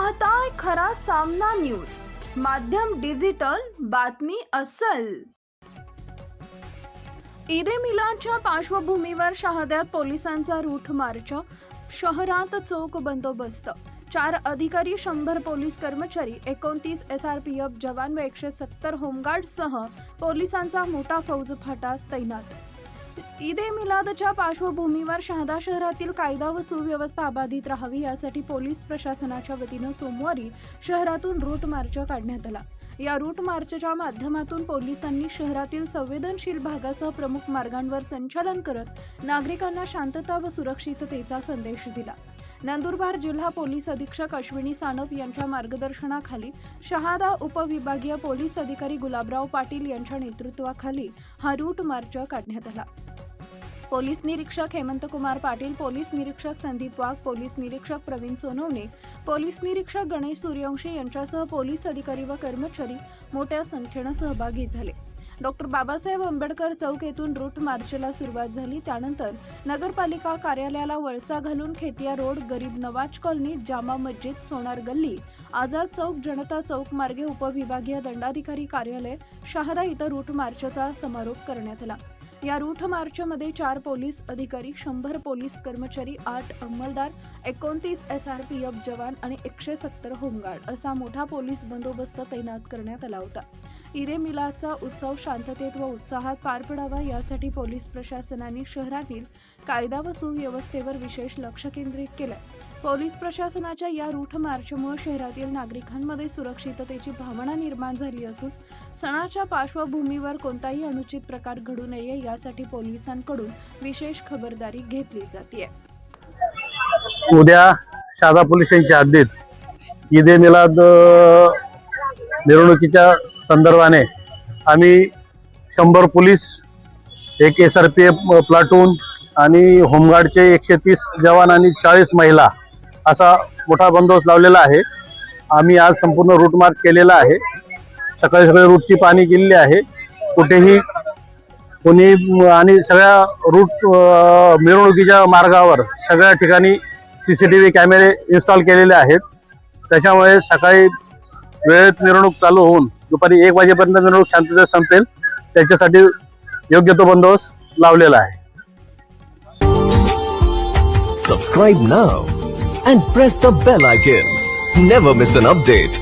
पाहताय खरा सामना न्यूज, माध्यम डिजिटल, बातमी अस्सल। ईद ए मिलादच्या पार्श्वभूमीवर शहाद्यात पोलिसांचा रूट मार्च, शहरात चोख बंदोबस्त, 4 अधिकारी, 100 पोलीस कर्मचारी, 29 SRPF जवान व 170 होमगार्डसह पोलिसांचा मोठा फौज फाटा तैनात। ईद ए मिलादच्या पार्श्वभूमीवर शहादा शहरातील कायदा व सुव्यवस्था अबाधित राहावी यासाठी पोलीस प्रशासनाच्या वतीनं सोमवारी शहरातून रूट मार्च काढण्यात आला। या रूट मार्चच्या माध्यमातून पोलिसांनी शहरातील संवेदनशील भागासह प्रमुख मार्गांवर संचालन करत नागरिकांना शांतता व सुरक्षिततेचा संदेश दिला। नंदुरबार जिल्हा पोलीस अधीक्षक अश्विनी सानप यांच्या मार्गदर्शनाखाली शहादा उपविभागीय पोलीस अधिकारी गुलाबराव पाटील यांच्या नेतृत्वाखाली हा रूट मार्च काढण्यात आला। पोलीस निरीक्षक हेमंत कुमार पाटील, पोलीस निरीक्षक संदीप वाघ, पोलीस निरीक्षक प्रवीण सोनवणे, पोलीस निरीक्षक गणेश सूर्यवंशी यांच्यासह पोलीस अधिकारी व कर्मचारी मोठ्या संख्येने सहभागी झाले। डॉक्टर बाबासाहेब आंबेडकर चौक येथून रूट मार्चला सुरुवात झाली। त्यानंतर नगरपालिका कार्यालयाला वळसा घालून खेतिया रोड, गरीब नवाज कॉलनी, जामा मस्जिद, सोनार गल्ली, आझाद चौक, जनता चौक मार्गे उपविभागीय दंडाधिकारी कार्यालय शहादा इथं रूट मार्चचा समारोप करण्यात आला। या रूट मार्चमध्ये 4 पोलीस अधिकारी, 100 पोलीस कर्मचारी, 8 अंमलदार, 29 SRPF जवान आणि 170 होमगार्ड असा मोठा पोलीस बंदोबस्त तैनात करण्यात आला होता। ईद ए मिलादचा उत्सव शांततेत व उत्साहात पार पडावा यासाठी पोलीस प्रशासनाने शहरातील कायदा व सुव्यवस्थेवर विशेष लक्ष केंद्रित केले। पोलीस प्रशासनाच्या या रूट मार्चमुळे शहरातील नागरिकांमध्ये सुरक्षिततेची भावना निर्माण झाली असून सणाच्या पार्श्वभूमीवर कोणताही अनुचित प्रकार घडू नये यासाठी पोलिसांकडून विशेष खबरदारी घेतली जाते। उद्या शहादा पोलीस स्टेशनच्या हद्दीत ईद ए मिलाद मिरवणुकीच्या संदर्भाने आम्ही 100 पोलीस, 1 SRPF प्लाटून आणि होमगार्डचे 130 जवान आणि 40 महिला असा मोठा बंदोबस्त लावलेला आहे। आम्ही आज संपूर्ण रूट मार्च केलेला आहे। सकाळी रूटची पाहणी केलेली आहे। कुठेही कोणी आणि सगळ्या रूट मिरवणुकीच्या मार्गावर सगळ्या ठिकाणी CCTV कॅमेरे इन्स्टॉल केलेले आहेत। त्याच्यामुळे सकाळी वेळेत मिरवणूक चालू होऊन दुपारी 1 वाजेपर्यंत मिरवणूक शांततेत संपेल, त्याच्यासाठी योग्य तो बंदोबस्त लावलेला आहे। Subscribe now and press the bell icon. Never miss an update.